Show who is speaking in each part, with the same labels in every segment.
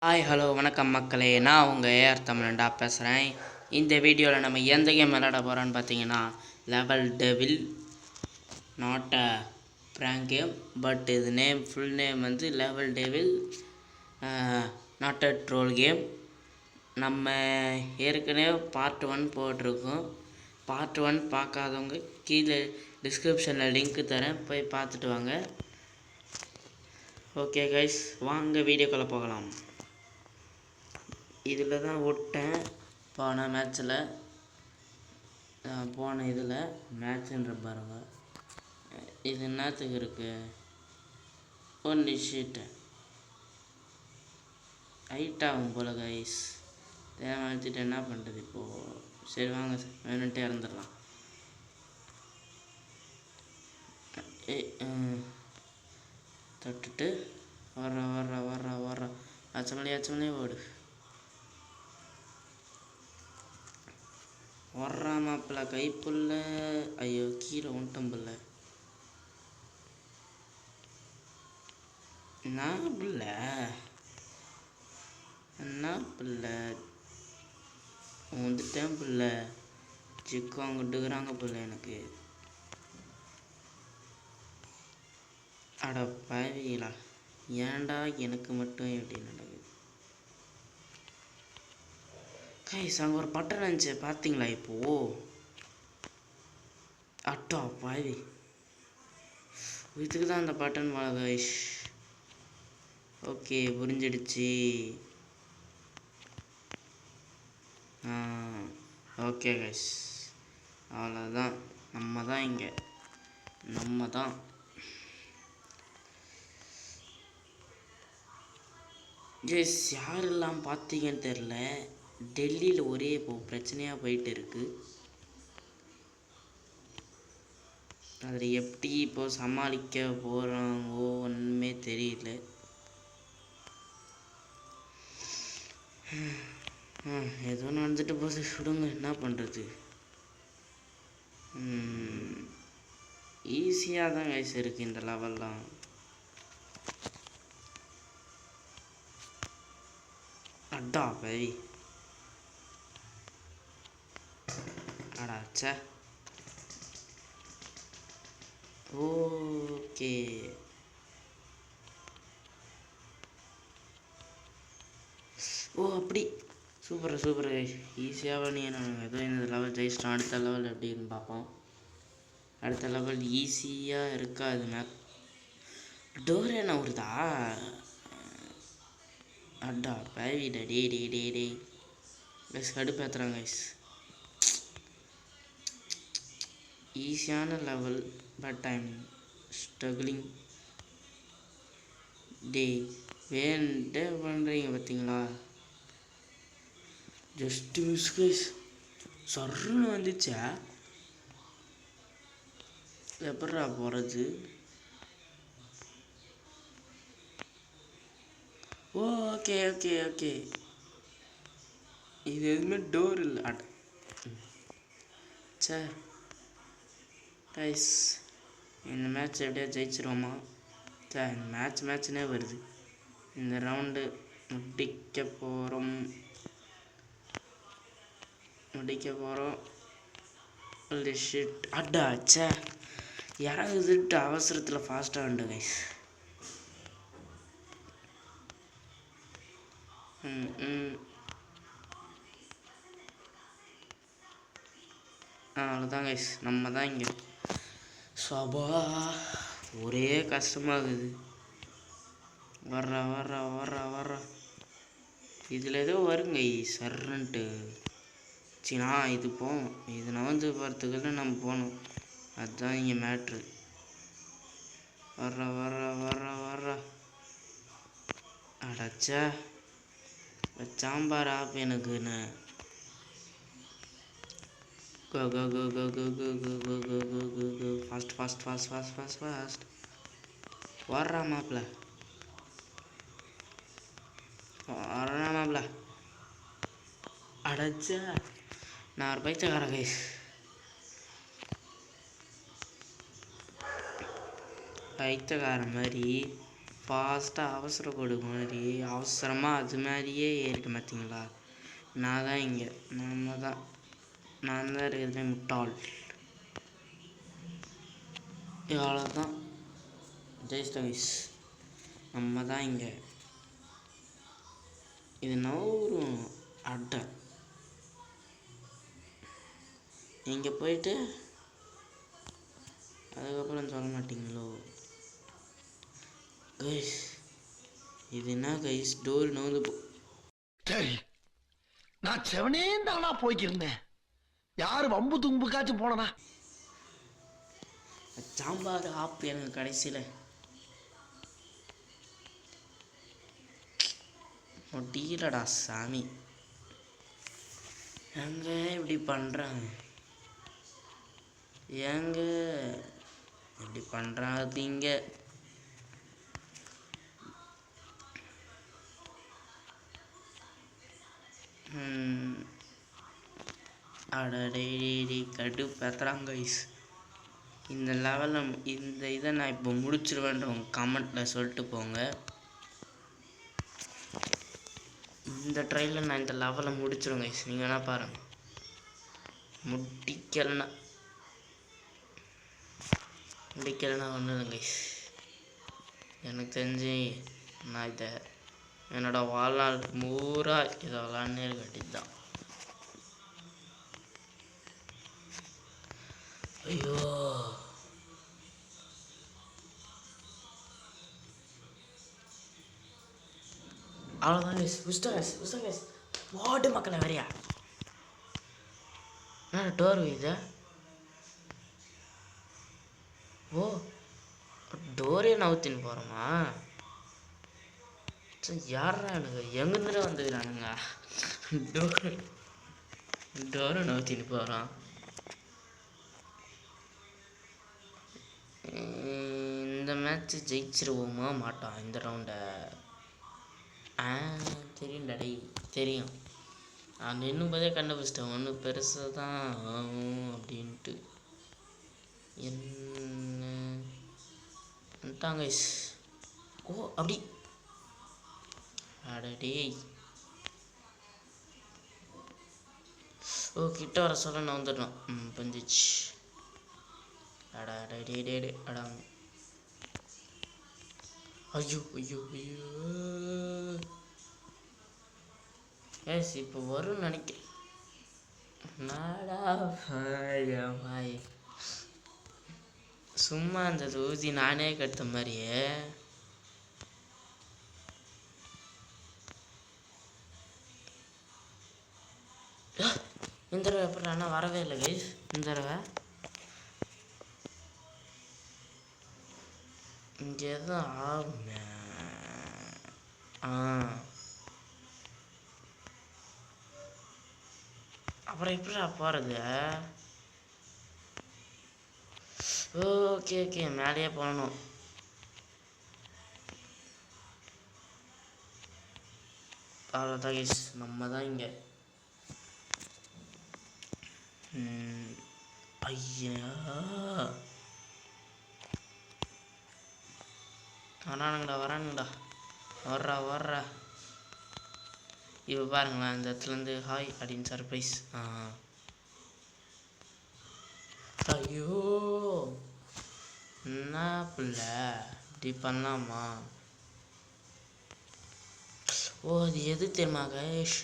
Speaker 1: Hi hello வணக்கம் மக்களே, நான் உங்கள் ஏஆர் தமிழன்டா பேசுகிறேன். இந்த வீடியோவில் நம்ம எந்த கேம் விளையாட போகிறோன்னு பார்த்தீங்கன்னா, level devil. Not a prank game, but இது ஃபுல் நேம் வந்து level devil, not a troll game. நம்ம ஏற்கனவே பார்ட் 1 போட்டிருக்கோம். பார்ட் 1 பார்க்காதவங்க கீழே டிஸ்கிரிப்ஷனில் லிங்க்கு தரேன், போய் பார்த்துட்டு வாங்க. ஓகே கைஸ், வாங்க வீடியோக்குள்ளே போகலாம். இதில் தான் விட்டேன் போன மேட்ச்சில், போன இதில் மேட்ச்சுன்ற பாருங்க. இது என்னத்துக்கு இருக்குது? ஒன்று ஷீட்டு ஹைட் ஆகும் போல் கைஸ். தேவைச்சிட்டு என்ன பண்ணுறது இப்போது? சரி வாங்க, வேணுன்ட்டே இறந்துடலாம். தொட்டுட்டு வர்ற அச்சமலையே ஓடு. வர்றா மாப்பிள்ள கைப்புள்ள. ஐயோ கீழே உண்டம்புள்ள. என்ன பிள்ளை வந்துட்டேன் பிள்ளை. சிக்கு அங்கிட்டுக்கிறாங்க பிள்ளை எனக்கு. அட பாவிங்களா, ஏன்டா எனக்கு மட்டும் எப்படி நடக்குது? கைஸ், அங்கே ஒரு பட்டன் இருந்துச்சு பார்த்தீங்களா இப்போது? அட்டா பாவி, இதுக்கு தான் அந்த பட்டன் போல கைஸ். ஓகே, புரிஞ்சிடுச்சு. ஓகே கைஸ், அவ்வளோதான். நம்ம தான் இங்கே, நம்ம தான். எஸ், யாரெல்லாம் பார்த்தீங்கன்னு தெரில, டெல்லியில் ஒரே இப்போது பிரச்சனையாக போயிட்டு இருக்குது. அதில் எப்படி இப்போது சமாளிக்க போகிறாங்கோ ஒன்றுமே தெரியல. ஏதோ நடந்துட்டு போது, சுடுங்க, என்ன பண்ணுறது? ஈஸியாக தான் கைஸ் இருக்குது இந்த லெவல்லாம். அடா பவி, அடாச்சா. ஓகே, ஓ அப்படி சூப்பர் சூப்பர். ஈஸியாக நீ நாங்கள் ஏதோ இந்த லெவல் ஜெயிச்சிட்டோம். அடுத்த லெவல் எப்படின்னு பார்ப்போம். அடுத்த லெவல் ஈஸியாக இருக்காது. மேப் டோர் என்ன வருதா? அடா பாவிடா. டே கைஸ், கடுப்பேற்றுறாங்க கைஸ். ஈஸியான லெவல், பட் ஐம் ஸ்ட்ரகிளிங். டே வேண்டே பண்ணுறீங்க பார்த்தீங்களா? Just miss guys. சர்ன்னு வந்துச்சா? எப்படா போகிறது? ஓகே ஓகே ஓகே, இது எதுவுமே டோர் இல்லை. சே கைஸ், இந்த மேட்ச் எப்படியா ஜெயிச்சிருவோமா? சே, இந்த மேட்ச்னே வருது. இந்த ரவுண்டு முடிக்க போகிறோம். ஷிட் அட்டா. சே, இறங்குதுட்டு அவசரத்தில் ஃபாஸ்ட்டாக உண்டு கைஸ். அவ்வளோதான் கைஸ், நம்ம தான் இங்கே. சபா, ஒரே கஷ்டமாகுது. வர்றா இதில் ஏதோ வருங்க சர்ன்ட்டு. சினா இது போகும். இது நவந்து போகிறதுக்குள்ள நம்ம போகணும். அதுதான் இங்கே மேட்ரு. வர்றா அடச்சா, சாம்பார் ஆப் எனக்குன்னு. Go fast. வர்றா மாப்பிள்ள. அடச்சா, நான் ஒரு பைத்தியக்காரன் கைஸ். பைத்தியக்காரன் மாதிரி ஃபாஸ்ட்டாக அவசரப்படு மாதிரி அவசரமாக அது மாதிரியே ஏறிட்டு பார்த்தீங்களா? நான் தான் இங்கே நான் தான் இருக்கிறதுலே முட்டாள். அவ்வளோதான், ஜெயிச்சிட்டோம் கைஸ். நம்ம தான் இங்கே. இது நவரும் அட்டை. இங்கே போயிட்டு அதுக்கப்புறம் சொல்ல மாட்டீங்களோ கைஸ்? இது என்ன கைஸ், டோர் நவுந்து
Speaker 2: சரி, நான் செவனே தானா போய்க்கிருந்தேன். யாரு வம்பு தும்புக்காச்சும் போனனா?
Speaker 1: சாம்பார் ஆப் எனக்கு கடைசியில் முடியலடா சாமி. எங்க இப்படி பண்ணுறாங்க? ஏங்க இப்படி பண்ணுறாதீங்க? அடடே கடுப்பேத்துறாங்க கைஸ். இந்த லெவலில் இந்த இதை நான் இப்போ முடிச்சிருவேன்றவங்க கமெண்ட்டில் சொல்லிட்டு போங்க. இந்த ட்ரையில் நான் இந்த லெவலில் முடிச்சிருவேன் கைஸ். நீங்கள் வேணால் பாருங்கள். முடிக்கலைன்னா ஒன்றும் இல்லை கைஸ். எனக்கு தெரிஞ்சு நான் இதை என்னோடய வாழ்நாள் பூரா இதை விளாட்னே கட்டிட்டு தான். ஐயோ, அவ்வளோதான் கைஸ். புஷ்டம் கைஸ். வாட்டு மக்களை வரையா என்ன டோர் இது? ஓ, டோரே நவுத்தின்னு போகிறோமா? யாரா எனக்கு எங்கேருந்து வந்துக்கிறானுங்க? டோரை நவுத்தின்னு போகிறான். இந்த மேட்ச்சு ஜெயிச்சிருவோமா மாட்டான் இந்த ரவுண்டை? தெரியும்டா டேய், தெரியும். நான் நின்னும் போதே கண்டுபிடிச்சிட்டேன் ஒன்று பெருசாக தான் ஆகும் அப்படின்ட்டு. என்ன வந்துட்டாங்க. ஓ அப்படி அடடே. ஓ கிட்ட வர சொல்ல நான் வந்துடணும். பஞ்சிச்சு. அடடே அடா. ஐயோ ஐயோ ஐயோ. ஏஸ் இப்போ வரும்னு நினைக்கிறேன். சும்மா அந்த ஊசி நானே கட்ட மாதிரியே. இந்த தடவை எப்படி ஆனால் வரவே இல்லை கைஸ். இந்த தடவை இங்கே எதுவும் ஆகுமே. அப்புறம் எப்படிடா போகிறது? ஓகே மேலேயே போகணும். அவ்வளோதான் கைஸ், நம்ம தான் இங்கே. ஐயா வரானுங்கடா வர்றா. இப்போ பாருங்களேன், இந்த இடத்துலேருந்து ஹாய் அப்படின்னு சர்ப்ரைஸ். ஐயோ என்ன பிள்ளை இப்படி பண்ணலாமா? ஓ அது எது தெரியுமா கைஸ்?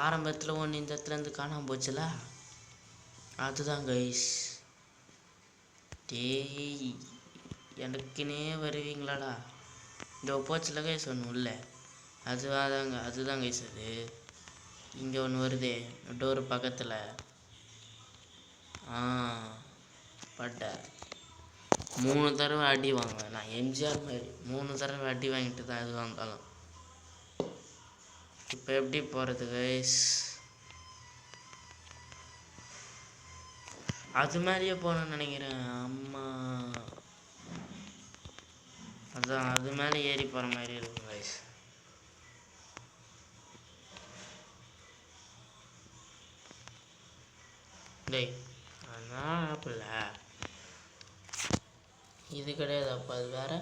Speaker 1: ஆரம்பத்தில் ஒன்று இந்த இடத்துலேருந்து காணாமல் போச்சுல, அதுதான் கைஸ். டேய் எனக்குன்னே வருவீங்களாடா? இந்த போச்சுல கைஸ் ஒன்று உள்ள, அதுதான் கைஸ். அது இங்கே ஒன்று வருதே டோரு பக்கத்தில். பட்ட 3 தடவை அடி வாங்குவேன் நான், எம்ஜிஆர் மாதிரி 3 தடவை அடி வாங்கிட்டு தான் எதுவாக இருந்தாலும். இப்போ எப்படி போகிறது கைஸ்? அது மாதிரியே போகணுன்னு நினைக்கிறேன். அம்மா அதான் அது மேலே ஏறி போகிற மாதிரி இருக்கும் கைஸ். டேய் அதான் ஆப்பில்ல இது கிடையாது. அப்போ அது வேற.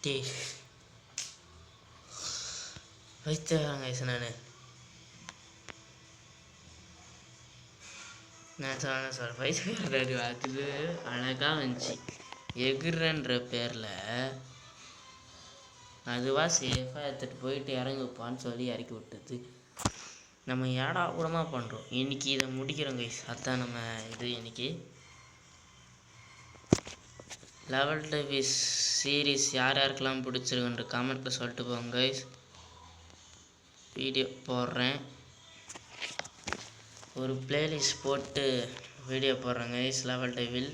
Speaker 1: டே வைத்தேன் கைஸ் நான் சொன்னேன் சார் பைசக்காரர் அது அழகாக வந்துச்சு எகுறன்ற பேரில் அதுவாக சேஃபாக எடுத்துகிட்டு போயிட்டு இறங்குப்பான்னு சொல்லி இறக்கி விட்டது நம்ம ஏடா கூடமாக பண்ணுறோம். இன்றைக்கி இதை முடிக்கிறோம் கைஸ். அதுதான் நம்ம இது இன்றைக்கி லெவல் டெவிஸ் சீரீஸ் யார் யாருக்கெல்லாம் பிடிச்சிருக்குன்ற கமெண்ட்டில் சொல்லிட்டு போங்க கைஸ். வீடியோ போடுறேன், ஒரு பிளேலிஸ்ட் போட்டு வீடியோ போடுறேன் guys. Level devil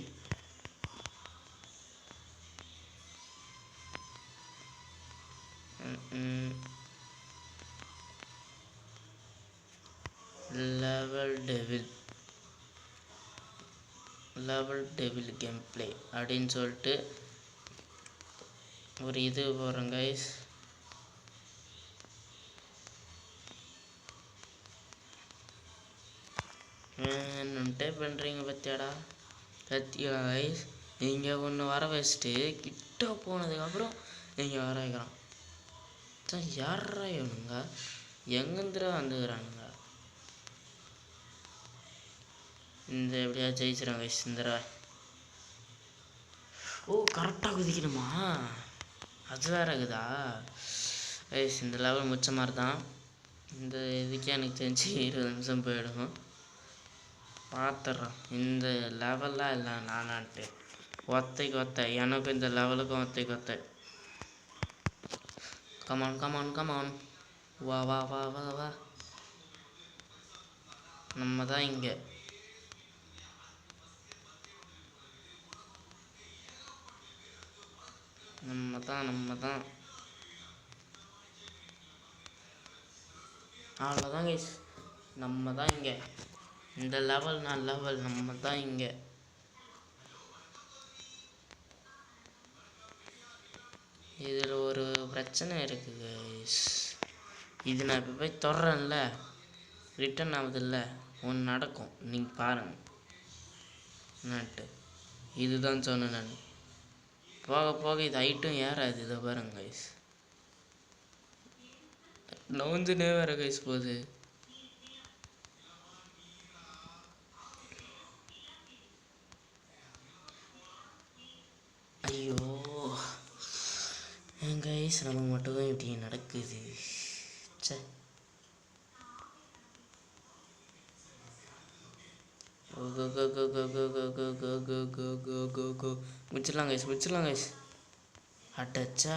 Speaker 1: level devil game play அப்படின்னு சொல்லிட்டு ஒரு இது போடுறேன் கைஸ். வேணுன்ட்டே பண்ணுறீங்க பத்தியாடா கைஸ். இங்கே ஒன்று வர வச்சுட்டு கிட்ட போனதுக்கப்புறம் இங்கே வர வைக்கிறான். யாரா இவனுங்க எங்கேருந்துடா வந்துக்கிறானுங்க. இந்த எப்படியா ஜெயிச்சிடும் கைஸ் இந்த தடவை. ஓ கரெக்டாக குதிக்கணுமா, அது வேற இருக்குதா கைஸ். இந்த லெவல் முடிச்ச மாதிரி தான். இந்த இதுக்கே எனக்கு தெரிஞ்சு 20 நிமிஷம் போயிடும். பார்த்துட்றேன் இந்த லெவல்லாம் இல்லை நானான்ட்டு. ஒத்தை எனக்கும் இந்த லெவலுக்கும் ஒத்தை. கமான் வா வா வா வா வா. நம்ம தான் இங்கே நம்ம தான் அவ்வளோதான் கைஸ். நம்ம தான் இங்கே இந்த லெவல் நம்ம தான் இங்கே. இதில் ஒரு பிரச்சனை இருக்குது கைஸ். இது நான் இப்போ போய் தொடறேன்ல, ரிட்டன் ஆகுதில்ல, ஒன்று நடக்கும். நீங்கள் பாருங்கள் என்னான்ட்டு. இதுதான் சொன்னேன் நான். போக இது ஹைட்டும் ஏறாது. இதை பாருங்க கைஸ், நவுந்துனே வேற கைஸ் போகுது. ஐயோ கைஸ், நம்ம மட்டும் இப்படி நடக்குது. சே முடிச்சிடலாம் கைஸ். அட்டச்சா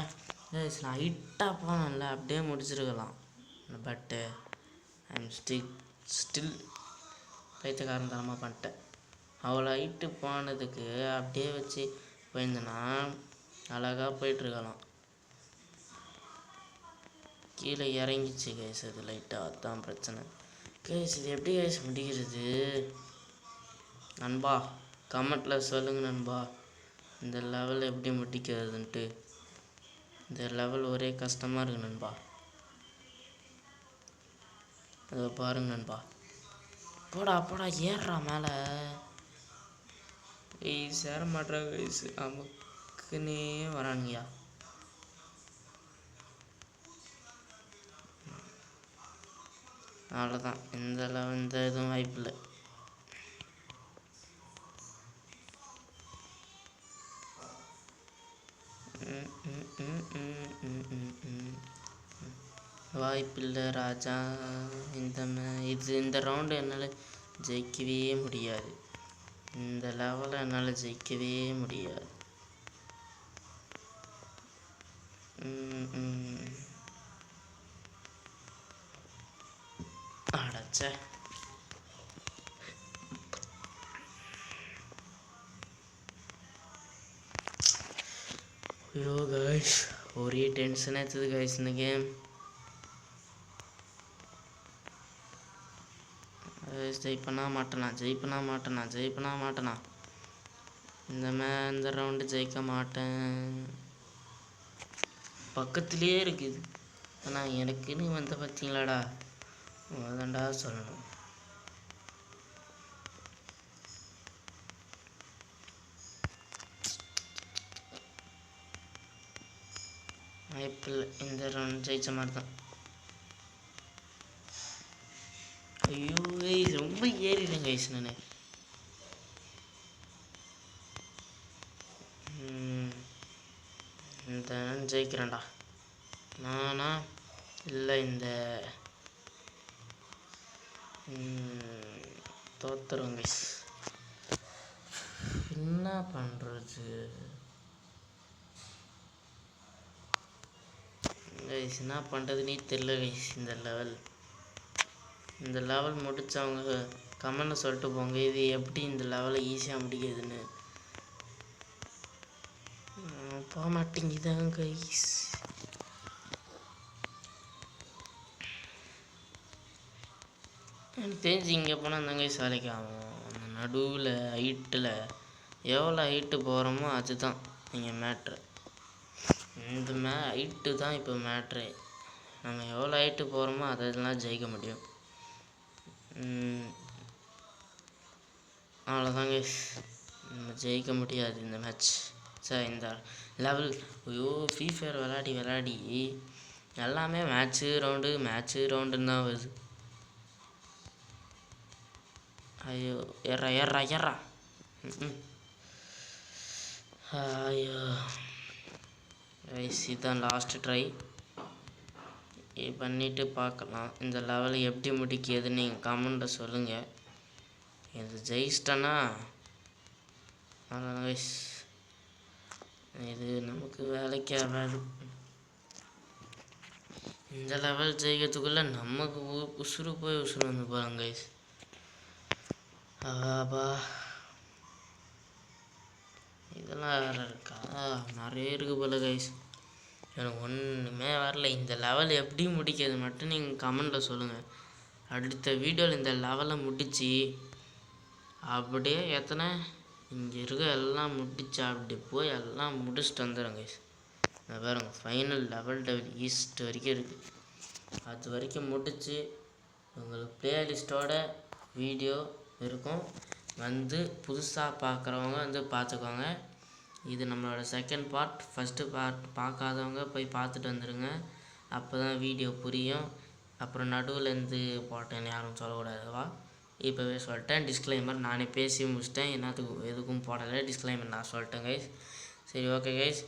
Speaker 1: கைஸ், நான் ஹைட்டாக போனேன்ல, அப்படியே முடிச்சிருக்கலாம். பட்டு ஐ எம் ஸ்டில் பைத்தியக்காரத்தனமாக பண்ணிட்டேன். அவ்வளோ ஹைட்டு போனதுக்கு அப்படியே வச்சு போயிருந்தேன்னா அழகாக போயிட்டுருக்கலாம். கீழே இறங்கிச்சு கைஸ் அது லைட்டாக, அதுதான் பிரச்சனை கைஸ். இது எப்படி கைஸ் முடிக்கிறது நண்பா? கமெண்ட்டில் சொல்லுங்கள் நண்பா, இந்த லெவல் எப்படி முடிக்கிறதுன்ட்டு. இந்த லெவல் ஒரே கஷ்டமாக இருக்கு நண்பா. அதை பாருங்க நண்பா. போடா ஏறுறா மேலே. சேர மாட்டா கைஸ், அமுக்குன்னே வரானுங்கயா. அவ்வளோதான், இந்த இதுவும் வாய்ப்பில்லை. வாய்ப்பில்லை ராஜா. இந்த ரவுண்டு என்னால் ஜெயிக்கவே முடியாது. இந்த லெவலில் என்னால் ஜெயிக்கவே முடியாது. அடச்சே ஐயோ கைஸ், ஒரே டென்ஷன் ஆச்சுது கைஸ் இந்த கேம். ஜெயிப்பனா மாட்டேனா. இந்த ரவுண்டு ஜெயிக்க மாட்டேன். பக்கத்துலேயே இருக்குது, ஆனால் எனக்குன்னு வந்து பார்த்தீங்களாடா, அதான்டா சொல்லணும். வாய்ப்பில்லை. இந்த ரவுண்ட் ஜெயிச்ச மாதிரி தான். ஐயோ கைஸ், ரொம்ப ஏறிடுங்க கைஸ். நான் இந்த ஜெயிக்கிறேன்டா. நானா இல்லை இந்த தோத்துருவேன் கைஸ். என்ன பண்ணுறது கைஸ், என்ன பண்ணுறதுனே தெரியல கைஸ். இந்த லெவல் முடித்தவங்க கமெண்ட்டில் சொல்லிட்டு போங்க, இது எப்படி இந்த லெவலை ஈஸியாக முடிக்கிறதுன்னு. போக மாட்டேங்குதாங்க கைஸ். எனக்கு தெரிஞ்சு இங்கே போனால் தாங்க சாலைக்கு ஆகும். அந்த நடுவில் ஹைட்டில் எவ்வளோ ஹைட்டு போகிறோமோ அதுதான் இங்கே மேட்ரு. இந்த ஹைட்டு தான் இப்போ மேட்ரு. நம்ம எவ்வளோ ஹைட்டு போகிறோமோ அதெல்லாம் ஜெயிக்க முடியும். அவ்வளோதாங்க, நம்ம ஜெயிக்க முடியாது இந்த மேட்ச். சார் இந்த லெவல். ஐயோ, ஃப்ரீ ஃபயர் விளாடி எல்லாமே மேட்ச்சு ரவுண்டுன்னு தான் வருது. ஐயோ, ஏறா. ஐயோ இதுதான் லாஸ்ட் ட்ரை பண்ணிவிட்டு பார்க்கலாம். இந்த லெவலை எப்படி முடிக்கிறதுன்னு நீங்கள் கமெண்ட்டில் சொல்லுங்கள். இது ஜெயிச்சிட்டேன்னா அவ்வளோதான் கைஸ், இது நமக்கு வேலைக்கு ஆகாது. இந்த லெவல் ஜெயிக்கிறதுக்குள்ளே நமக்கு உசுறு வந்து போகிறாங்க கைஸ். ஆபா, இதெல்லாம் வேறு இருக்கா? நிறைய இருக்குது போல கைஸ். எனக்கு ஒன்றுமே வரல. இந்த லெவல் எப்படி முடிக்கிறது மட்டும் நீங்கள் கமெண்டில் சொல்லுங்கள். அடுத்த வீடியோவில் இந்த லெவலை முடித்து அப்படியே எத்தனை இங்கே இருக்க எல்லாம் முடிச்சு அப்படி போய் எல்லாம் முடிச்சுட்டு வந்துடுங்க கைஸ். பாருங்க, ஃபைனல் லெவல் ஈஸ்ட் வரைக்கும் இருக்குது. அது வரைக்கும் முடித்து உங்களுக்கு ப்ளேலிஸ்ட்டோட வீடியோ இருக்கும். வந்து புதுசாக பார்க்குறவங்க வந்து பார்த்துக்கோங்க. இது நம்மளோட செகண்ட் பார்ட். ஃபஸ்ட்டு பார்ட் பார்க்காதவங்க போய் பார்த்துட்டு வந்துடுங்க. அப்போ தான் வீடியோ புரியும். அப்புறம் நடுவிலேருந்து போட்டேன்னு யாரும் சொல்லக்கூடாதுவா. இப்போவே சொல்லிட்டேன். டிஸ்க்ளைமர் நானே பேசி முடிச்சிட்டேன். எதுக்கும் போடலை. டிஸ்க்ளைமர் நான் சொல்லிட்டேன் கைஸ். சரி, ஓகே கைஸ்.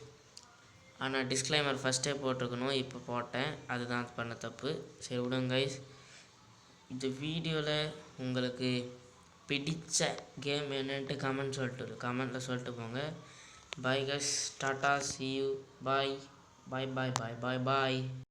Speaker 1: ஆனால் டிஸ்க்ளைமர் ஃபஸ்ட்டே போட்டிருக்கணும், இப்போ போட்டேன். அதுதான் பண்ண தப்பு. சரி விடுங்க கைஸ். இந்த வீடியோவில் உங்களுக்கு பிடிச்ச கேம் என்னன்ட்டு கமெண்ட்டில் சொல்லிட்டு போங்க. Bye guys, tata, see you, bye.